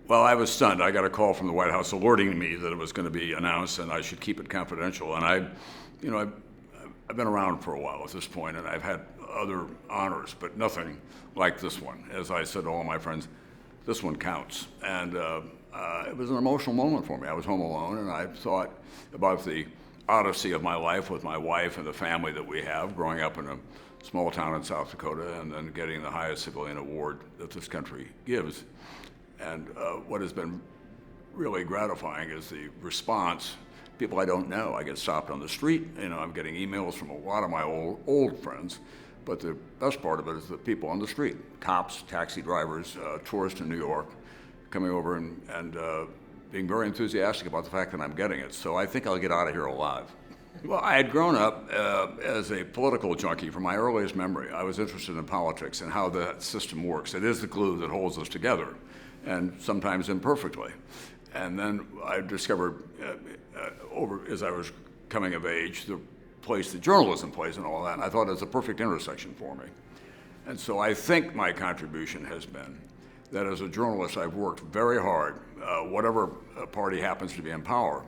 Well, I was stunned. I got a call from the White House alerting me that it was going to be announced and I should keep it confidential. And I've been around for a while at this point, and I've had other honors, but nothing like this one. As I said to all my friends, this one counts. And it was an emotional moment for me. I was home alone, and I thought about the odyssey of my life with my wife and the family that we have, growing up in a small town in South Dakota and then getting the highest civilian award that this country gives. And what has been really gratifying is the response. People I don't know. I get stopped on the street. I'm getting emails from a lot of my old friends. But the best part of it is the people on the street, cops, taxi drivers, tourists in New York, coming over and being very enthusiastic about the fact that I'm getting it. So I think I'll get out of here alive. Well, I had grown up as a political junkie from my earliest memory. I was interested in politics and how that system works. It is the glue that holds us together, and sometimes imperfectly. And then I discovered, as I was coming of age, the place that journalism plays and all that, and I thought it was a perfect intersection for me. And so I think my contribution has been that as a journalist, I've worked very hard, whatever party happens to be in power,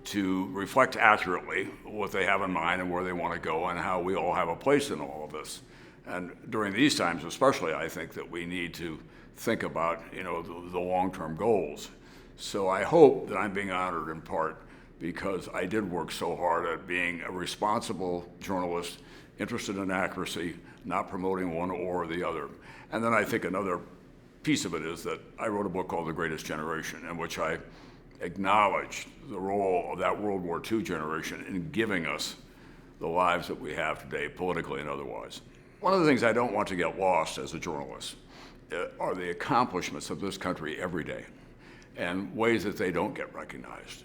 to reflect accurately what they have in mind and where they want to go and how we all have a place in all of this. And during these times especially, I think that we need to think about the long-term goals. So I hope that I'm being honored in part because I did work so hard at being a responsible journalist, interested in accuracy, not promoting one or the other. And then I think another piece of it is that I wrote a book called The Greatest Generation, in which I acknowledged the role of that World War II generation in giving us the lives that we have today, politically and otherwise. One of the things I don't want to get lost as a journalist are the accomplishments of this country every day and ways that they don't get recognized.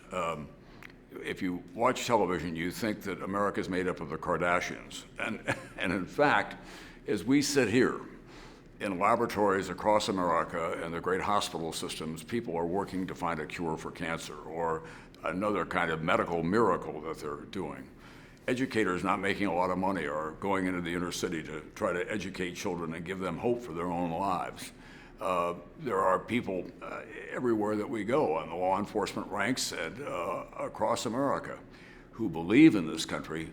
If you watch television, you think that America is made up of the Kardashians. And in fact, as we sit here in laboratories across America and the great hospital systems, people are working to find a cure for cancer or another kind of medical miracle that they're doing. Educators not making a lot of money are going into the inner city to try to educate children and give them hope for their own lives. There are people everywhere that we go in the law enforcement ranks and across America who believe in this country,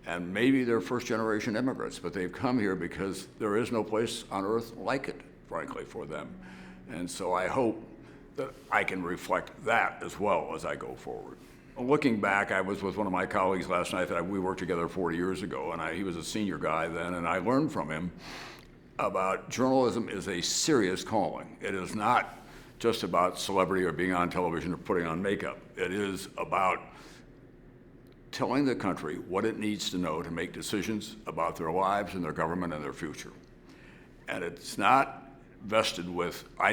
and maybe they're first-generation immigrants, but they've come here because there is no place on earth like it, frankly, for them. And so I hope that I can reflect that as well as I go forward. Looking back, I was with one of my colleagues last night that we worked together 40 years ago, and he was a senior guy then, and I learned from him about journalism is a serious calling. It is not just about celebrity or being on television or putting on makeup. It is about telling the country what it needs to know to make decisions about their lives and their government and their future. And it's not vested with an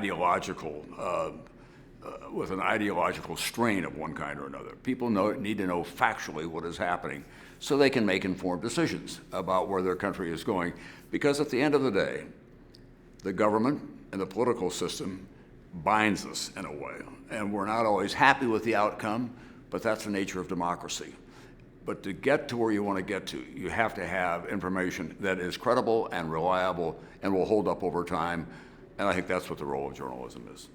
ideological strain of one kind or another. People need to know factually what is happening so they can make informed decisions about where their country is going. Because at the end of the day, the government and the political system binds us in a way. And we're not always happy with the outcome, but that's the nature of democracy. But to get to where you want to get to, you have to have information that is credible and reliable and will hold up over time. And I think that's what the role of journalism is.